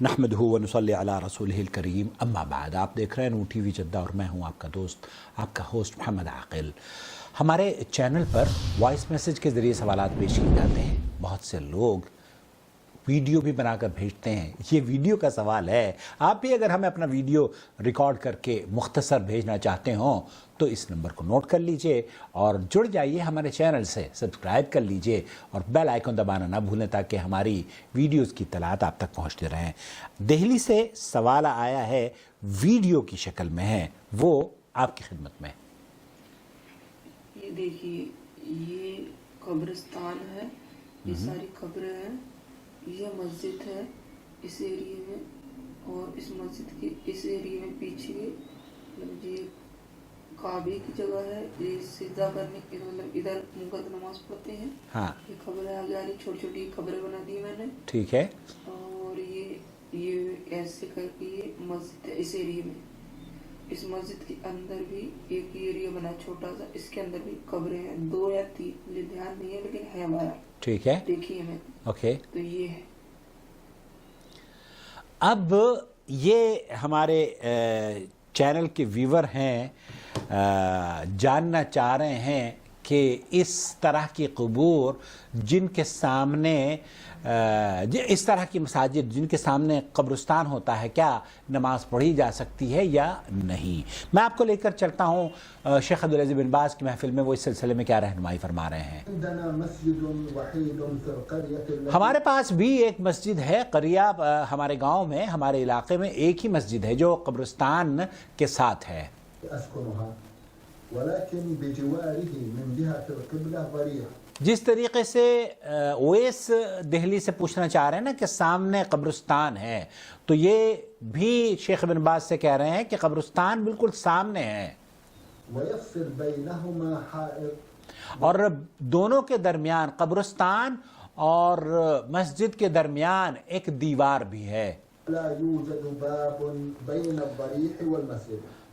نحمدہ ونصلی علی رسولہ الکریم اما بعد۔ آپ دیکھ رہے ہیں نور ٹی وی جدہ اور میں ہوں آپ کا دوست، آپ کا ہوسٹ محمد عاقل۔ ہمارے چینل پر وائس میسیج کے ذریعے سوالات پیش کیے جاتے ہیں، بہت سے لوگ ویڈیو بھی بنا کر بھیجتے ہیں۔ یہ ویڈیو کا سوال ہے، آپ بھی اگر ہمیں اپنا ویڈیو ریکارڈ کر کے مختصر بھیجنا چاہتے ہوں تو اس نمبر کو نوٹ کر لیجئے اور جڑ جائیے ہمارے چینل سے، سبسکرائب کر لیجئے اور بیل آئیکن دبانا نہ بھولیں تاکہ ہماری ویڈیوز کی اطلاعات آپ تک پہنچتے رہیں۔ دہلی سے سوال آیا ہے، ویڈیو کی شکل میں ہے، وہ آپ کی خدمت میں۔ یہ دیکھیے، یہ قبرستان ہے، یہ ساری قبریں ہیں، یہ مسجد ہے اس ایریے میں، اور اس مسجد کے اس ایریے میں پیچھے یہ کعبے کی جگہ ہے، یہ سجدہ کرنے کے مطلب ادھر منہ کر کے نماز پڑھتے ہیں۔ ہاں، یہ قبریں آگے آ رہی، چھوٹی چھوٹی قبریں بنا دی میں نے، ٹھیک ہے۔ اور یہ ایسے کر کے یہ مسجد ہے اس ایریے میں۔ اس مسجد کے اندر بھی ایک ایریا بنا چھوٹا سا، اس کے اندر بھی قبریں ہیں، 2 یا 3، مجھے دھیان نہیں ہے لیکن ہے ہمارا، ٹھیک ہے، دیکھیے میں۔ اوکے۔ تو یہ ہے، اب یہ ہمارے چینل کے ویور ہیں، جاننا چاہ رہے ہیں کہ اس طرح کی قبور جن کے سامنے اس طرح کی مساجد جن کے سامنے قبرستان ہوتا ہے، کیا نماز پڑھی جا سکتی ہے یا نہیں؟ میں آپ کو لے کر چلتا ہوں شیخ عبدالعزیز بن باز کی محفل میں، وہ اس سلسلے میں کیا رہنمائی فرما رہے ہیں۔ ہمارے پاس بھی ایک مسجد ہے، قریہ ہمارے گاؤں میں، ہمارے علاقے میں ایک ہی مسجد ہے جو قبرستان کے ساتھ ہے۔ جس طریقے سے اویس دہلی سے پوچھنا چاہ رہے ہیں نا کہ سامنے قبرستان ہے، تو یہ بھی شیخ بن باز سے کہہ رہے ہیں کہ قبرستان بالکل سامنے ہے، اور دونوں کے درمیان، قبرستان اور مسجد کے درمیان ایک دیوار بھی ہے،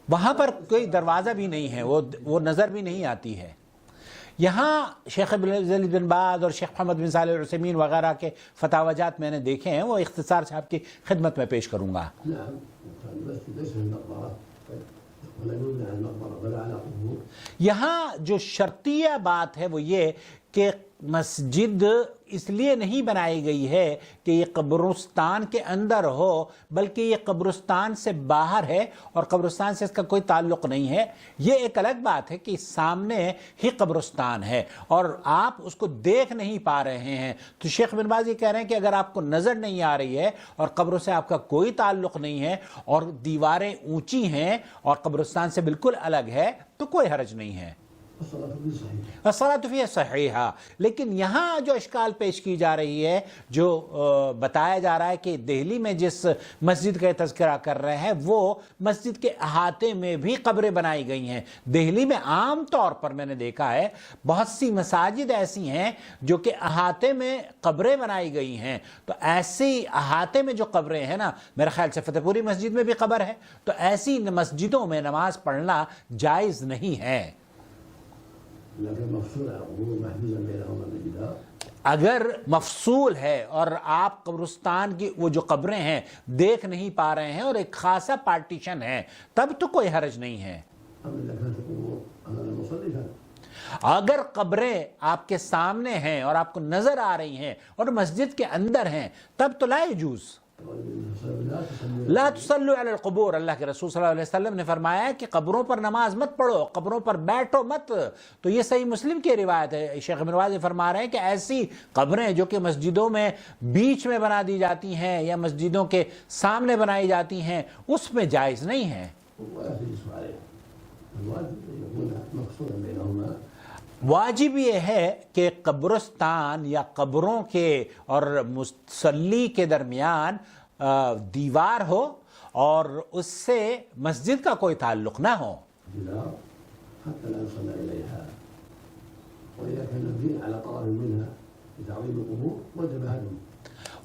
وہاں پر کوئی دروازہ بھی نہیں ہے، وہ نظر بھی نہیں آتی ہے۔ یہاں شیخ عبدالعزیز بن باز اور شیخ محمد بن صالح العثیمین وغیرہ کے فتاویٰ میں نے دیکھے ہیں، وہ اختصار سے آپ کی خدمت میں پیش کروں گا۔ یہاں جو شرطیہ بات ہے وہ یہ کہ مسجد اس لیے نہیں بنائی گئی ہے کہ یہ قبرستان کے اندر ہو، بلکہ یہ قبرستان سے باہر ہے اور قبرستان سے اس کا کوئی تعلق نہیں ہے۔ یہ ایک الگ بات ہے کہ سامنے ہی قبرستان ہے اور آپ اس کو دیکھ نہیں پا رہے ہیں، تو شیخ بن باز یہ کہہ رہے ہیں کہ اگر آپ کو نظر نہیں آ رہی ہے اور قبروں سے آپ کا کوئی تعلق نہیں ہے اور دیواریں اونچی ہیں اور قبرستان سے بالکل الگ ہے تو کوئی حرج نہیں ہے، الصلاۃ فیہا صحیحہ۔ لیکن یہاں جو اشکال پیش کی جا رہی ہے، جو بتایا جا رہا ہے کہ دہلی میں جس مسجد کا تذکرہ کر رہے ہیں وہ مسجد کے احاطے میں بھی قبریں بنائی گئی ہیں۔ دہلی میں عام طور پر میں نے دیکھا ہے بہت سی مساجد ایسی ہیں جو کہ احاطے میں قبریں بنائی گئی ہیں، تو ایسی احاطے میں جو قبریں ہیں نا، میرے خیال سے فتح پوری مسجد میں بھی قبر ہے، تو ایسی مسجدوں میں نماز پڑھنا جائز نہیں ہے۔ اگر مفصول ہے اور آپ قبرستان کی وہ جو قبریں ہیں دیکھ نہیں پا رہے ہیں اور ایک خاصا پارٹیشن ہے، تب تو کوئی حرج نہیں ہے۔ اگر قبریں آپ کے سامنے ہیں اور آپ کو نظر آ رہی ہیں اور مسجد کے اندر ہیں، تب تو لا يجوز، لا تصلوا علی القبور۔ اللہ کے رسول صلی اللہ علیہ وسلم نے فرمایا ہے کہ قبروں پر نماز مت پڑھو، قبروں پر بیٹھو مت۔ تو یہ صحیح مسلم کی روایت ہے۔ شیخ بن باز فرما رہے ہیں کہ ایسی قبریں جو کہ مسجدوں میں بیچ میں بنا دی جاتی ہیں یا مسجدوں کے سامنے بنائی جاتی ہیں، اس میں جائز نہیں ہے۔ واجب یہ ہے کہ قبرستان یا قبروں کے اور مصلی کے درمیان دیوار ہو اور اس سے مسجد کا کوئی تعلق نہ ہو۔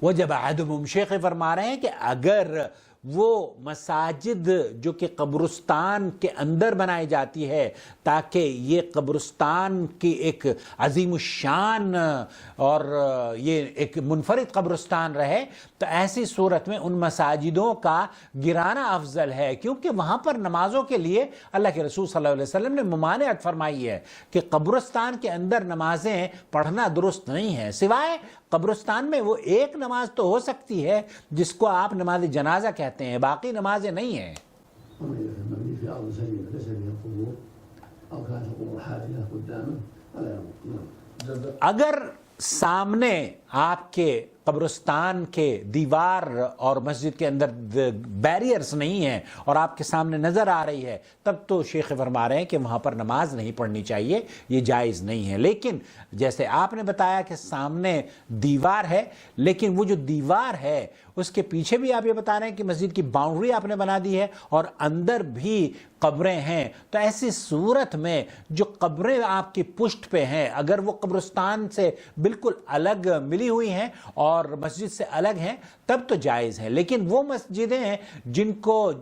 وجب عدمهم، شیخ فرما رہے ہیں کہ اگر وہ مساجد جو کہ قبرستان کے اندر بنائی جاتی ہے تاکہ یہ قبرستان کی ایک عظیم الشان اور یہ ایک منفرد قبرستان رہے، تو ایسی صورت میں ان مساجدوں کا گرانا افضل ہے، کیونکہ وہاں پر نمازوں کے لیے اللہ کے رسول صلی اللہ علیہ وسلم نے ممانعت فرمائی ہے کہ قبرستان کے اندر نمازیں پڑھنا درست نہیں ہے، سوائے قبرستان میں وہ ایک نماز تو ہو سکتی ہے جس کو آپ نماز جنازہ کہتے ہیں، باقی نمازیں نہیں ہیں۔ المبني في أرض سليمة ليس فيها قبور أو كانت القبور حافلة قدامه فلا يموت. اگر سامنے آپ کے قبرستان کے دیوار اور مسجد کے اندر بیریئرز نہیں ہیں اور آپ کے سامنے نظر آ رہی ہے، تب تو شیخ فرما رہے ہیں کہ وہاں پر نماز نہیں پڑھنی چاہیے، یہ جائز نہیں ہے۔ لیکن جیسے آپ نے بتایا کہ سامنے دیوار ہے، لیکن وہ جو دیوار ہے اس کے پیچھے بھی آپ یہ بتا رہے ہیں کہ مسجد کی باؤنڈری آپ نے بنا دی ہے اور اندر بھی قبریں ہیں، تو ایسی صورت میں جو قبریں آپ کی پشت پہ ہیں اگر وہ قبرستان سے بالکل الگ ملی ہوئی ہیں اور مسجد سے الگ ہیں تب تو جائز ہے۔ لیکن وہ مسجدیں جن کو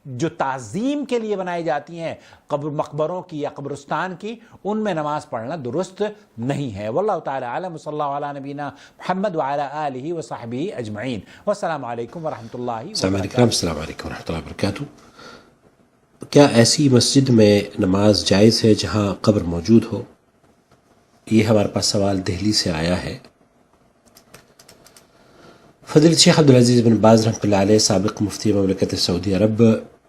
جو تعظیم کے لیے بنائی جاتی ہیں مقبروں کی یا قبرستان کی، ان میں نماز پڑھنا درست نہیں ہے۔ واللہ تعالی عالم، صلی اللہ علیہ نبینا محمد وعلی آلہ وصحبہ اجمعین، والسلام علیکم ورحمۃ اللہ وبرکاتہ۔ السلام علیکم ورحمۃ اللہ وبرکاتہ۔ کیا ایسی مسجد میں نماز جائز ہے جہاں قبر موجود ہو؟ یہ ہمارے پاس سوال دہلی سے آیا ہے۔ فضیلت شیخ عبدالعزیز بن باز رحمۃ اللہ علیہ سابق مفتی مملکت سعودی عرب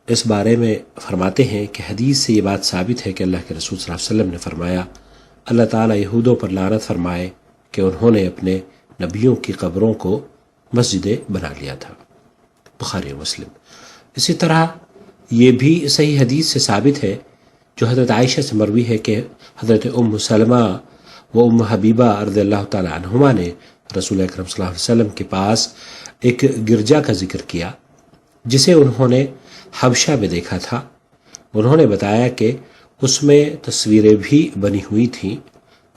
اس بارے میں فرماتے ہیں کہ حدیث سے یہ بات ثابت ہے کہ اللہ کے رسول صلی اللہ علیہ وسلم نے فرمایا، اللہ تعالیٰ یہودوں پر لعنت فرمائے کہ انہوں نے اپنے نبیوں کی قبروں کو مسجدیں بنا لیا تھا، بخاری و مسلم۔ اسی طرح یہ بھی صحیح حدیث سے ثابت ہے جو حضرت عائشہ سے مروی ہے کہ حضرت ام سلمہ و ام حبیبہ رضی اللہ تعالی عنہما نے رسول اکرم صلی اللہ علیہ وسلم کے پاس ایک گرجا کا ذکر کیا جسے انہوں نے حبشہ میں دیکھا تھا۔ انہوں نے بتایا کہ اس میں تصویریں بھی بنی ہوئی تھیں،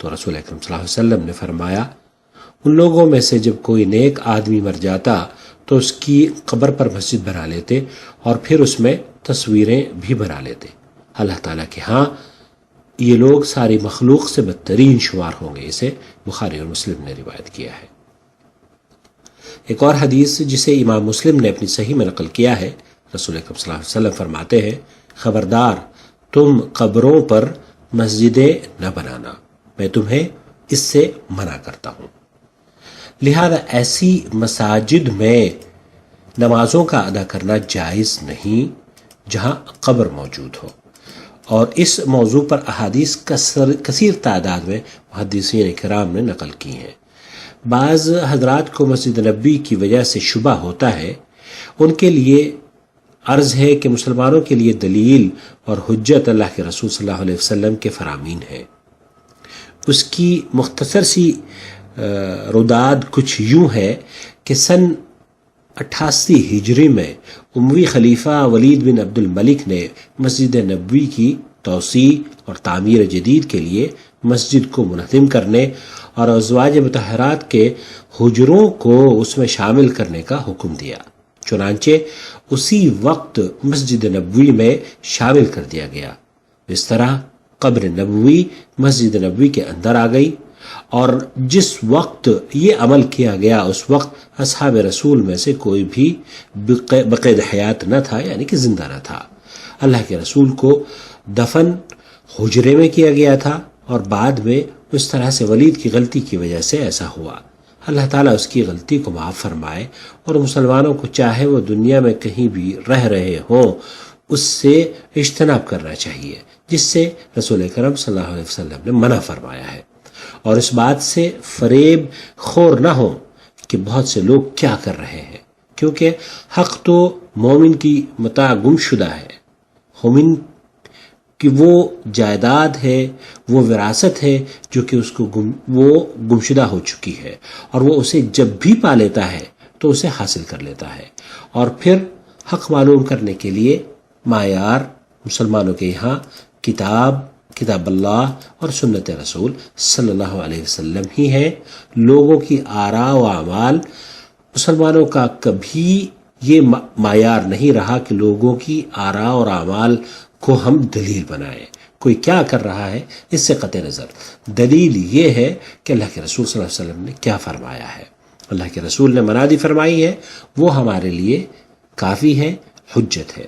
تو رسول اکرم صلی اللہ علیہ وسلم نے فرمایا ان لوگوں میں سے جب کوئی نیک آدمی مر جاتا تو اس کی قبر پر مسجد بنا لیتے اور پھر اس میں تصویریں بھی بنا لیتے۔ اللہ تعالیٰ کے ہاں یہ لوگ ساری مخلوق سے بدترین شمار ہوں گے، اسے بخاری اور مسلم نے روایت کیا ہے۔ ایک اور حدیث جسے امام مسلم نے اپنی صحیح میں نقل کیا ہے، رسول اکرم صلی اللہ علیہ وسلم فرماتے ہیں، خبردار تم قبروں پر مسجدیں نہ بنانا، میں تمہیں اس سے منع کرتا ہوں۔ لہذا ایسی مساجد میں نمازوں کا ادا کرنا جائز نہیں جہاں قبر موجود ہو، اور اس موضوع پر احادیث کثیر تعداد میں محدثین کرام نے نقل کی ہیں۔ بعض حضرات کو مسجد نبوی کی وجہ سے شبہ ہوتا ہے، ان کے لیے عرض ہے کہ مسلمانوں کے لیے دلیل اور حجت اللہ کے رسول صلی اللہ علیہ وسلم کے فرامین ہے۔ اس کی مختصر سی رداد کچھ یوں ہے کہ سن 88 ہجری میں اموی خلیفہ ولید بن عبد الملک نے مسجد نبوی کی توسیع اور تعمیر جدید کے لیے مسجد کو منہدم کرنے اور ازواج مطہرات کے حجروں کو اس میں شامل کرنے کا حکم دیا، چنانچہ اسی وقت مسجد نبوی میں شامل کر دیا گیا۔ اس طرح قبر نبوی مسجد نبوی کے اندر آ گئی، اور جس وقت یہ عمل کیا گیا اس وقت اصحاب رسول میں سے کوئی بھی بقید حیات نہ تھا، یعنی کہ زندہ نہ تھا۔ اللہ کے رسول کو دفن حجرے میں کیا گیا تھا، اور بعد میں اس طرح سے ولید کی غلطی کی وجہ سے ایسا ہوا۔ اللہ تعالیٰ اس کی غلطی کو معاف فرمائے، اور مسلمانوں کو چاہے وہ دنیا میں کہیں بھی رہ رہے ہوں اس سے اجتناب کرنا چاہیے، جس سے رسول اکرم صلی اللہ علیہ وسلم نے منع فرمایا ہے، اور اس بات سے فریب خور نہ ہو کہ بہت سے لوگ کیا کر رہے ہیں، کیونکہ حق تو مومن کی متاع گم شدہ ہے، مومن کہ وہ جائیداد ہے، وہ وراثت ہے جو کہ اس کو وہ گمشدہ ہو چکی ہے، اور وہ اسے جب بھی پا لیتا ہے تو اسے حاصل کر لیتا ہے۔ اور پھر حق معلوم کرنے کے لیے معیار مسلمانوں کے یہاں کتاب اللہ اور سنت رسول صلی اللہ علیہ وسلم ہی ہے۔ لوگوں کی آراء و اعمال مسلمانوں کا کبھی یہ معیار نہیں رہا کہ لوگوں کی آراء اور اعمال کو ہم دلیل بنائیں. کوئی کیا کر رہا ہے اس سے قطع نظر، دلیل یہ ہے کہ اللہ کے رسول صلی اللہ علیہ وسلم نے کیا فرمایا ہے. اللہ کے رسول نے منادی فرمائی ہے، وہ ہمارے لیے کافی ہے، حجت ہے.